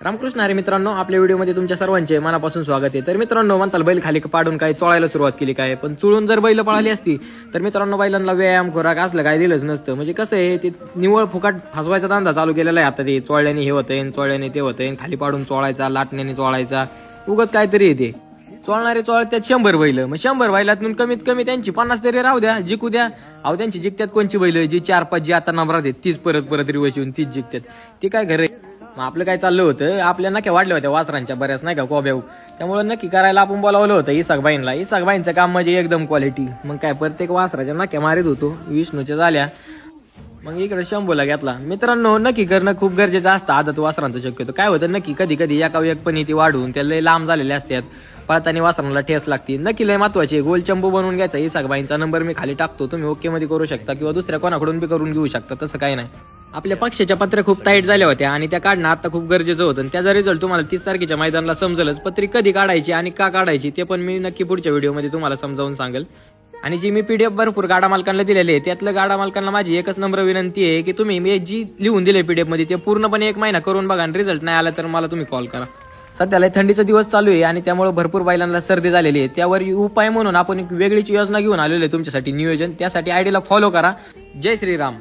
रामकृष्ण हरी मित्रांनो, आपल्या व्हिडिओमध्ये तुमच्या सर्वांचे मनापासून स्वागत आहे। तर मित्रांनो, म्हणताल बैल खाली पाडून काय चोळायला सुरुवात केली काय, पण चुळून जर बैल पळाली असती तर मित्रांनो बैलांना व्यायाम खुराक असलं काय दिलंच नसतं। म्हणजे कसं आहे, ते निवळ फुकाट फसवायचा धंदा चालू केलेला आहे आता। ते चोळल्याने हे होतंय, चोळल्याने ते होतंय, खाली पाडून चोळायचा, लाटण्याने चोळायचा, उगत काहीतरी येते। चोळणारे चोळत्यात 100 बैल, मग 100 बैलातून कमीत कमी त्यांची 50 तरी राहू द्या, जिंकू द्या। अहो त्यांची जिंकत्यात कोणची बैल, जी 4-5 जी आता नंबरात आहेत तीच परत रिवर्स येऊन तीच जिंकत्यात, ते काय खरं। मग आपलं काय चाललं होतं, आपल्या नक्या वाढल्या होत्या वासरांच्या बऱ्याच नाही का कोब्याऊ, त्यामुळे नक्की करायला आपण बोलावलं होतं इसाकबाईंचं काम म्हणजे एकदम क्वालिटी। मग काय प्रत्येक वासराच्या नक्या मारित होतो, विष्णूच्या झाल्या, मग इकडे शंभूला घेतला। मित्रांनो, नक्की करणं खूप गरजेचं असतं आदत वासरांचं। शक्यतो काय होतं, नक्की कधी कधी एक पण ती वाढून त्याला लांब झालेले असतात, पळताना वासरांना ठेस लागते। नक्की लय महत्वाची गोल चंबू बनवून घ्यायचा। इसाकबाईंचा नंबर मी खाली टाकतो, तुम्ही ओके मध्ये करू शकता किंवा दुसऱ्या कोणाकडून बी करून घेऊ शकता, तसं काही नाही। आपल्या पक्षाच्या पत्र्या खूप टाईट झाल्या होत्या आणि त्या काढणं आता खूप गरजेचं होतं। त्याचा रिझल्ट तुम्हाला 30 तारखेच्या मैदानाला समजेलच। पत्री कधी काढायची आणि का काढायची ते पण मी नक्की पुढच्या व्हिडिओमध्ये तुम्हाला समजावून सांगेल। आणि जी मी पीडीएफ भरपूर गाडा मालकांना दिलेले आहे, त्यातलं गाडा मालकांना माझी एकच नम्र विनंती आहे की तुम्ही मी जी लिहून दिले पीडीएफ मध्ये ते पूर्णपणे 1 महिना करून बघा, आणि रिझल्ट नाही आला तर मला तुम्ही कॉल करा। सध्याला थंडीचा दिवस चालू आहे आणि त्यामुळे भरपूर बैलांना सर्दी झालेली आहे, त्यावर उपाय म्हणून आपण एक वेगळीच योजना घेऊन आलेलो आहे तुमच्यासाठी नियोजन। त्यासाठी आयडीला फॉलो करा। जय श्रीराम।